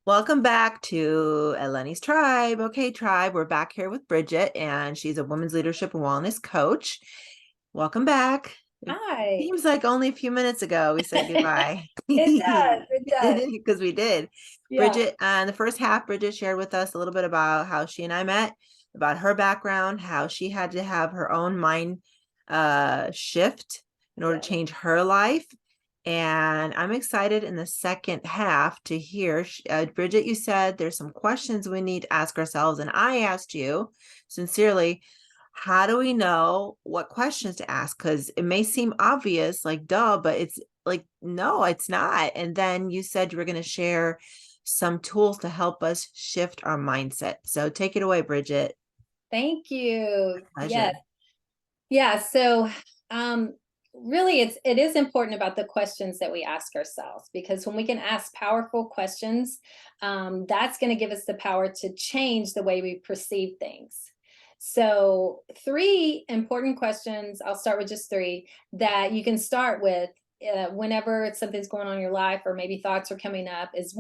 Welcome back to Eleni's Tribe. Okay, Tribe, we're back here with Brigette, and she's a women's leadership and wellness coach. Welcome back. It Hi. seems like only a few minutes ago we said goodbye. It does. It does. Because we did. Yeah. Brigette, in the first half, Brigette shared with us a little bit about how she and I met, about her background, how she had to have her own mind shift in order to Yeah. change her life. And I'm excited in the second half to hear, Brigette, you said there's some questions we need to ask ourselves. And I asked you sincerely, how do we know what questions to ask? Because it may seem obvious, like, duh, but it's like, no, it's not. And then you said you were going to share some tools to help us shift our mindset. So take it away, Brigette. Thank you. Yes. Pleasure. Yeah. So, um, really, it is important about the questions that we ask ourselves, because when we can ask powerful questions, that's going to give us the power to change the way we perceive things. So, three important questions. I'll start with just three that you can start with whenever something's going on in your life, or maybe thoughts are coming up. Is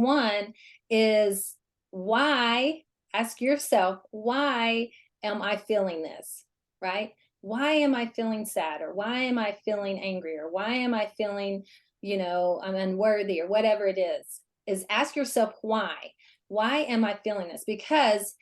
why? Ask yourself, why am I feeling this? Right? Why am I feeling sad? Or why am I feeling angry? Or why am I feeling, I'm unworthy, or whatever it is ask yourself why. Why am I feeling this? Because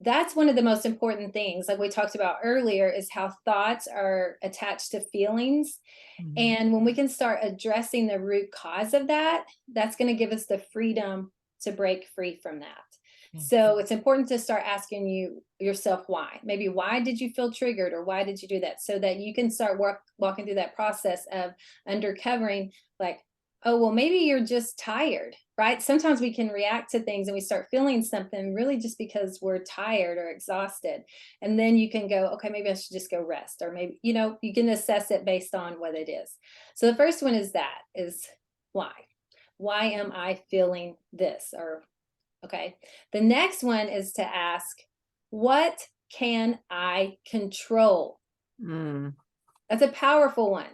that's one of the most important things, like we talked about earlier, is how thoughts are attached to feelings. Mhm. And when we can start addressing the root cause of that, that's going to give us the freedom to break free from that. Yeah. So it's important to start asking yourself why. Maybe why did you feel triggered, or why did you do that? So that you can start walking through that process of undercovering, like, oh, well, maybe you're just tired, right? Sometimes we can react to things and we start feeling something really just because we're tired or exhausted. And then you can go, okay, maybe I should just go rest. Or maybe, you can assess it based on what it is. So the first one is why? Why am I feeling this? Or, okay. The next one is to ask, what can I control? Mm, That's a powerful one.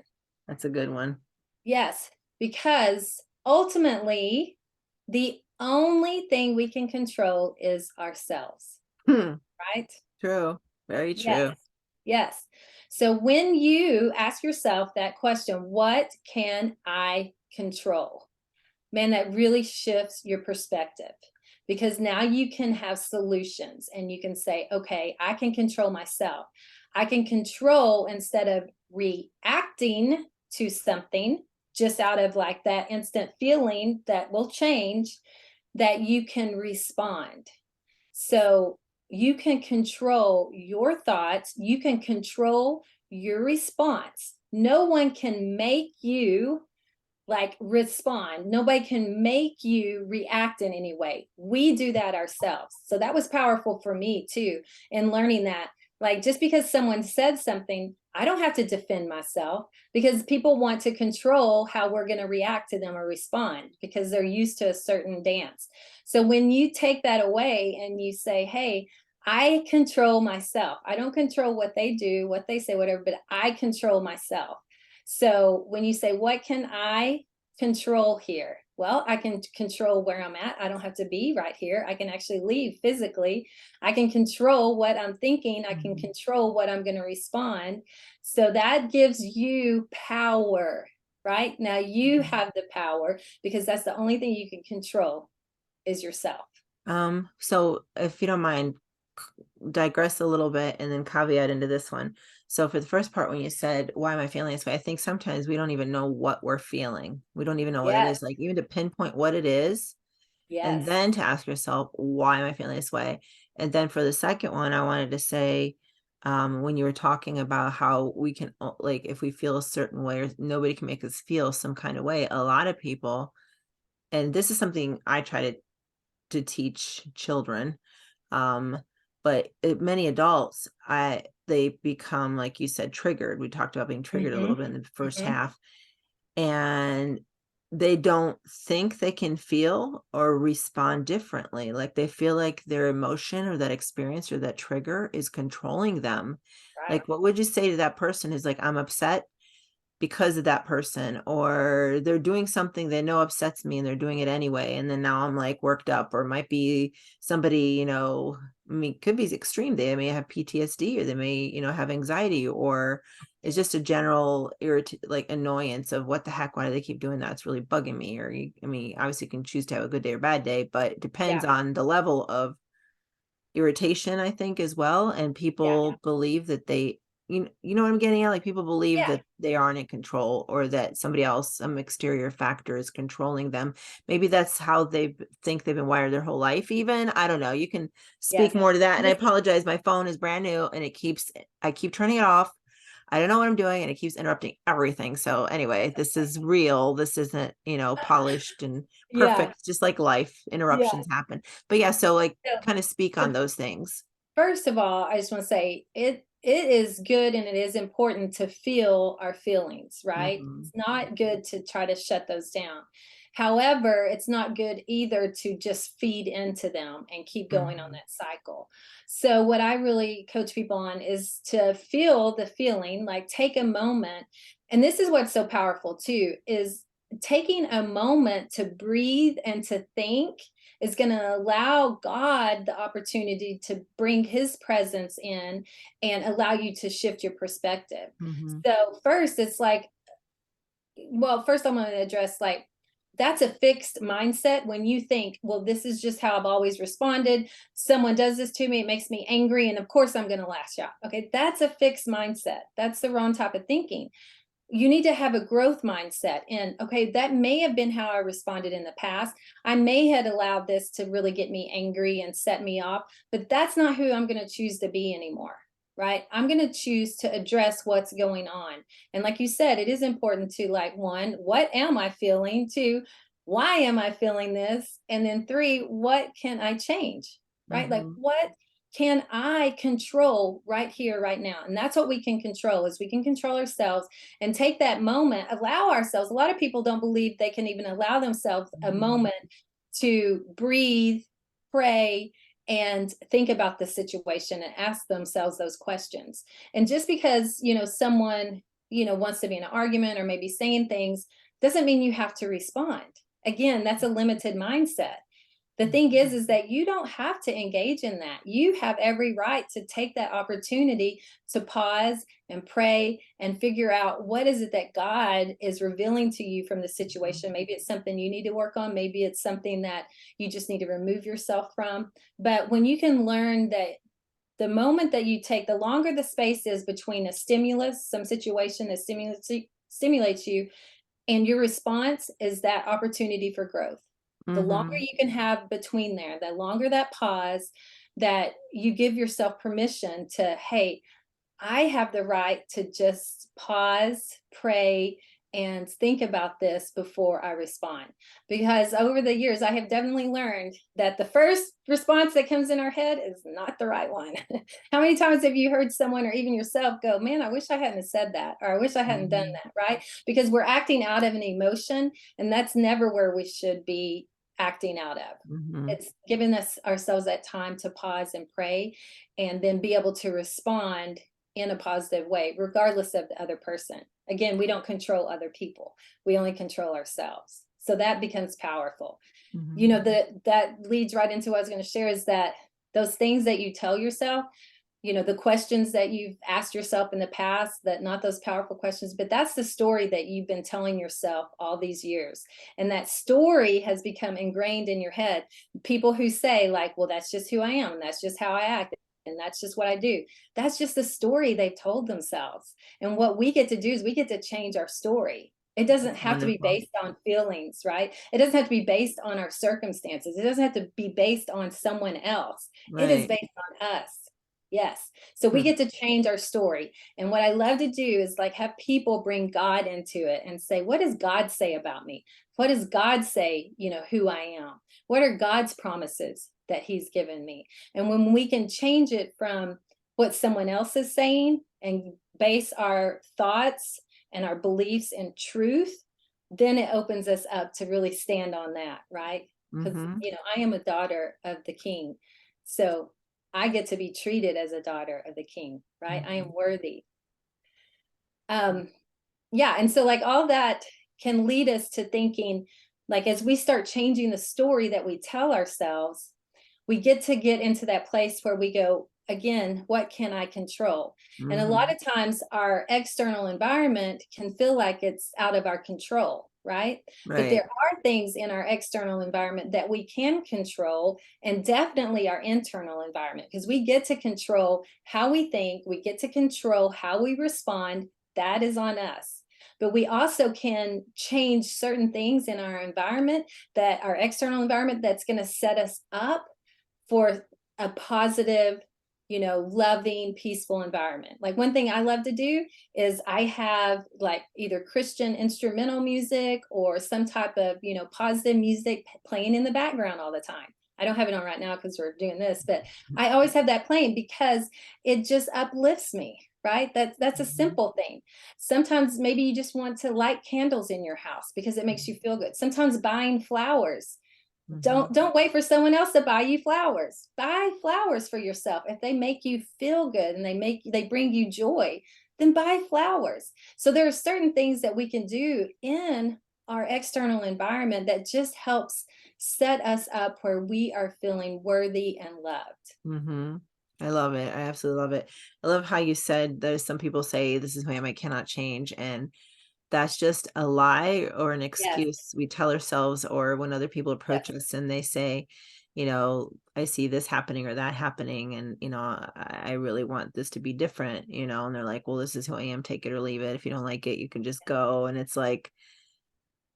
that's a good one. Yes, because ultimately, the only thing we can control is ourselves, Hmm, right? true. Very Yes, true. yes. So when you ask yourself that question, what can I control? Man, that really shifts your perspective, because now you can have solutions and you can say, okay, I can control myself. I can control, instead of reacting to something just out of like that instant feeling that will change, that you can respond. So you can control your thoughts, you can control your response. No one can make you like respond. Nobody can make you react in any way. We do that ourselves. So that was powerful for me too, in learning that, like, just because someone said something, I don't have to defend myself, because people want to control how we're going to react to them or respond because they're used to a certain dance. So when you take that away and you say, hey, I control myself. I don't control what they do, what they say, whatever, but I control myself. So when you say, what can I control here? Well, I can control where I'm at. I don't have to be right here. I can actually leave physically. I can control what I'm thinking. I can Mhm. control what I'm going to respond. So that gives you power, right? Now you have the power, because that's the only thing you can control is yourself. So if you don't mind, digress a little bit and then caveat into this one. So for the first part, when you said, why am I feeling this way? I think sometimes we don't even know what we're feeling. We don't even know what it Yes. is, like even to pinpoint what it is, and Yes. then to ask yourself, why am I feeling this way? And then for the second one, I wanted to say, when you were talking about how we can, like, if we feel a certain way or nobody can make us feel some kind of way, a lot of people, and this is something I try to teach children, um but many adults, they become, like you said, triggered. We talked about being triggered a little Mm-hmm. bit in the first Mm-hmm. half, and they don't think they can feel or respond differently. Like they feel like their emotion or that experience or that trigger is controlling them. Right. Like, what would you say to that person who's like, I'm upset, because of that person, or they're doing something they know upsets me and they're doing it anyway. And then now I'm like worked up, or it might be somebody, I mean, could be extreme. They may have PTSD, or they may, have anxiety, or it's just a general like annoyance of what the heck, why do they keep doing that? It's really bugging me. Or I mean, obviously you can choose to have a good day or bad day, but it depends Yeah. on the level of irritation, I think, as well. And Yeah. people believe that you know what I'm getting at? Like, people believe Yeah. that they aren't in control, or that somebody else, some exterior factor, is controlling them. Maybe that's how they think they've been wired their whole life, even. I don't know. You can speak Yes. more to that. And I This is, apologize. My phone is brand new and I keep turning it off. I don't know what I'm doing, and it keeps interrupting everything. So anyway, this is real. This isn't, polished and yeah. perfect, just like life. Yeah. Interruptions happen. But yeah, so like So, kind of speak on so those things. first of all, I just want to say it is good and it is important to feel our feelings, right? Hmm. It's not good to try to shut those down. However, it's not good either to just feed into them and keep going on Hmm. that cycle. So what I really coach people on is to feel the feeling, like take a moment. And this is what's so powerful too, is taking a moment to breathe and to think is going to allow God the opportunity to bring his presence in and allow you to shift your perspective. Hmm. So first it's like, well, first I'm going to address like that's a fixed mindset when you think, well, this is just how I've always responded. Someone does this to me, it makes me angry, and of course I'm going to lash out. Okay, that's a fixed mindset. That's the wrong type of thinking. You need to have a growth mindset in, okay, that may have been how I responded in the past. I may have allowed this to really get me angry and set me off, but that's not who I'm going to choose to be anymore, right? I'm going to choose to address what's going on. And like you said, it is important to, like, one, what am I feeling? Two, why am I feeling this? And then three, what can I change? Right? Like, Hmm. what can I control right here, right now? And that's what we can control, is we can control ourselves and take that moment, allow ourselves. A lot of people don't believe they can even allow themselves a Hmm. moment to breathe, pray, and think about the situation and ask themselves those questions. And just because, someone, wants to be in an argument or maybe saying things doesn't mean you have to respond. Again, that's a limited mindset. The thing is that you don't have to engage in that. You have every right to take that opportunity to pause and pray and figure out what is it that God is revealing to you from the situation. Maybe it's something you need to work on. Maybe it's something that you just need to remove yourself from. But when you can learn that the moment that you take, the longer the space is between a stimulus, some situation that stimulates you, and your response is that opportunity for growth. The longer Hmm. you can have between there, the longer that pause, that you give yourself permission to, hey, I have the right to just pause, pray, and think about this before I respond. Because over the years, I have definitely learned that the first response that comes in our head is not the right one. How many times have you heard someone or even yourself go, man, I wish I hadn't said that, or I wish I hadn't done Hmm. that, right? Because we're acting out of an emotion, and that's never where we should be acting out of. Hmm. It's giving us ourselves that time to pause and pray and then be able to respond in a positive way, regardless of the other person. Again, we don't control other people. We only control ourselves. So that becomes powerful. Hmm. That leads right into what I was going to share, is that those things that you tell yourself, the questions that you've asked yourself in the past, that not those powerful questions, but that's the story that you've been telling yourself all these years. And that story has become ingrained in your head. People who say, like, well, that's just who I am, and that's just how I act, and that's just what I do. That's just the story they've told themselves. And what we get to do is we get to change our story. It doesn't That's have to be wonderful. based on feelings, right? It doesn't have to be based on our circumstances. It doesn't have to be based on someone else. It is Right. based on us. Yes. So we Hmm. get to change our story. And what I love to do is like have people bring God into it and say, what does God say about me? What does God say, who I am? What are God's promises that he's given me? And when we can change it from what someone else is saying and base our thoughts and our beliefs in truth, then it opens us up to really stand on that, right? Because, Hmm. I am a daughter of the King. So I get to be treated as a daughter of the King, right? I am Hmm. worthy. Um, yeah, and so like all that can lead us to thinking, like as we start changing the story that we tell ourselves, we get into that place where we go, again, what can I control? And a lot Hmm. of times our external environment can feel like it's out of our control, right? But there Right. are things in our external environment that we can control, and definitely our internal environment, because we get to control how we think, we get to control how we respond. That is on us. But we also can change certain things in our environment, that our external environment, that's going to set us up for a positive, loving, peaceful environment. Like one thing I love to do is I have like either Christian instrumental music or some type of, positive music playing in the background all the time. I don't have it on right now because we're doing this, but I always have that playing because it just uplifts me, right? That's a Mhm. simple thing. Sometimes maybe you just want to light candles in your house because it makes you feel good. Sometimes buying flowers. Mhm. Don't wait for someone else to buy you flowers. Buy flowers for yourself. If they make you feel good and they bring you joy, then buy flowers. So there are certain things that we can do in our external environment that just helps set us up where we are feeling worthy and loved. Mhm. I love it. I absolutely love it. I love how you said there's some people say this is who I am, I cannot change. And that's just a lie or an Yes, excuse we tell ourselves, or when other people approach yes, us and they say, I see this happening or that happening, and I really want this to be different, and they're like, well, this is who I am, take it or leave it. If you don't like it, you can just go. And it's like,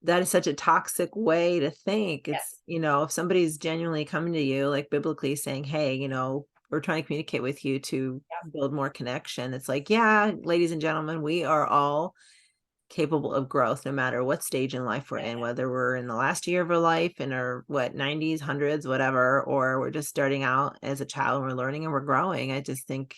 that is such a toxic way to think. It's, yes, if somebody's genuinely coming to you, like biblically saying, hey, we're trying to communicate with you to yes, build more connection. It's like, yeah, ladies and gentlemen, we are all capable of growth no matter what stage in life we're in, yes. whether we're in the last year of our life, in our what 90s, hundreds, whatever, or we're just starting out as a child and we're learning and we're growing. I just think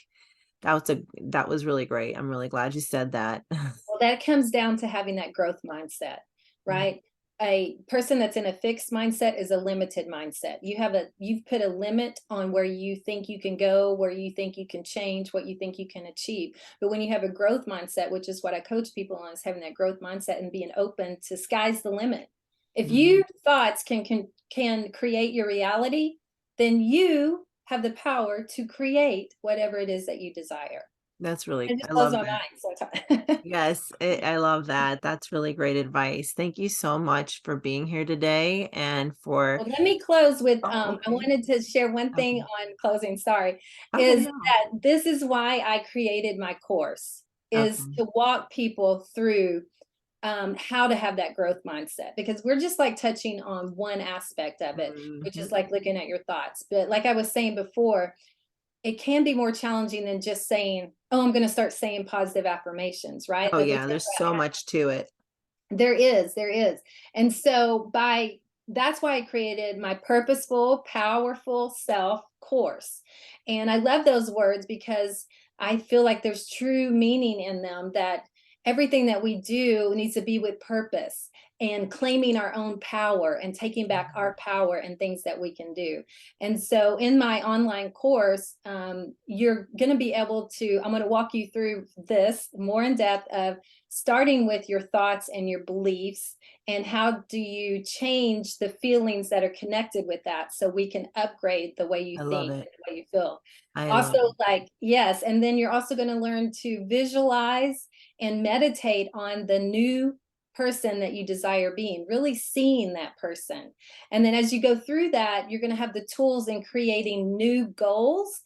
that was really great. I'm really glad you said that. Well, that comes down to having that growth mindset, right? A person that's in a fixed mindset is a limited mindset. You've put a limit on where you think you can go, where you think you can change, what you think you can achieve. But when you have a growth mindset, which is what I coach people on, is having that growth mindset and being open to sky's the limit. If Mhm. your thoughts can create your reality, then you have the power to create whatever it is that you desire. It I just blows love my that. mind sometimes. Yes, I love that. That's really great advice. Thank you so much for being here today and for, Well, let me close with, oh, I okay. wanted to share one thing Okay. on closing, sorry, Okay, is no. that this is why I created my course, is Okay. to walk people through how to have that growth mindset, because we're just like touching on one aspect of it, which is Mhm. like looking at your thoughts. But like I was saying before, it can be more challenging than just saying, oh, I'm going to start saying positive affirmations, right? Oh Like we yeah, talked there's about. so much to it. There is. And so that's why I created my purposeful, powerful self course. And I love those words because I feel like there's true meaning in them, that everything that we do needs to be with purpose and claiming our own power and taking back Mhm. our power and things that we can do. And so in my online course, you're going to be able to, I'm going to walk you through this more in depth of starting with your thoughts and your beliefs, and how do you change the feelings that are connected with that so we can upgrade the way you I love think it. and the way you feel. I love Also, it. like, yes, and then you're also going to learn to visualize and meditate on the new person that you desire being, really seeing that person. And then as you go through that, you're going to have the tools in creating new goals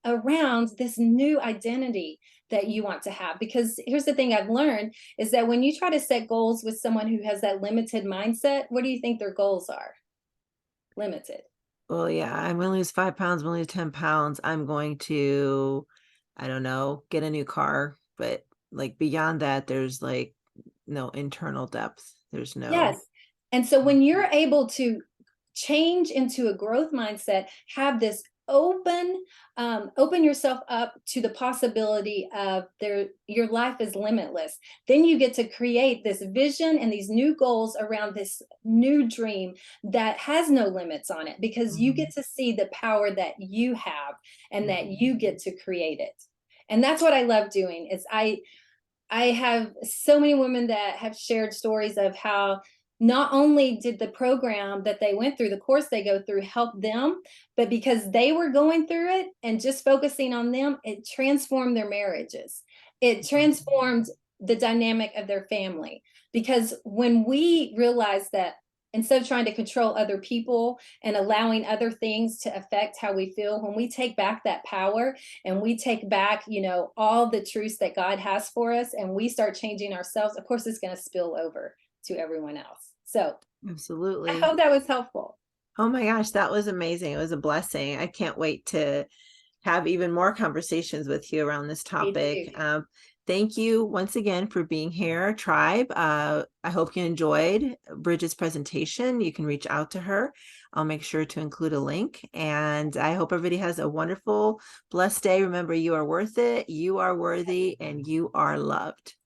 around this new identity that you want to have. Because here's the thing I've learned is that when you try to set goals with someone who has that limited mindset, what do you think their goals are? Limited. Well, yeah, I'm gonna lose 5 pounds, I'm gonna lose 10 pounds. I'm going to, I don't know, get a new car. But like beyond that, there's like no internal depth. There's no. Yes. And so when you're able to change into a growth mindset, have this open yourself up to the possibility of your life is limitless. Then you get to create this vision and these new goals around this new dream that has no limits on it, because you get Mhm. to see the power that you have and that Mhm. you get to create it. And that's what I love doing is I have so many women that have shared stories of how not only did the program that they went through, the course they go through, help them, but because they were going through it and just focusing on them, it transformed their marriages. It transformed the dynamic of their family. Because when we realize that instead of trying to control other people and allowing other things to affect how we feel, when we take back that power and we take back, all the truths that God has for us, and we start changing ourselves, of course, it's going to spill over to everyone else. So I Absolutely. hope that was helpful. Oh my gosh, that was amazing. It was a blessing. I can't wait to have even more conversations with you around this Me topic. too. Thank you once again for being here, Tribe. I hope you enjoyed Bridget's presentation. You can reach out to her. I'll make sure to include a link. And I hope everybody has a wonderful, blessed day. Remember, you are worth it, you are worthy, and you are loved.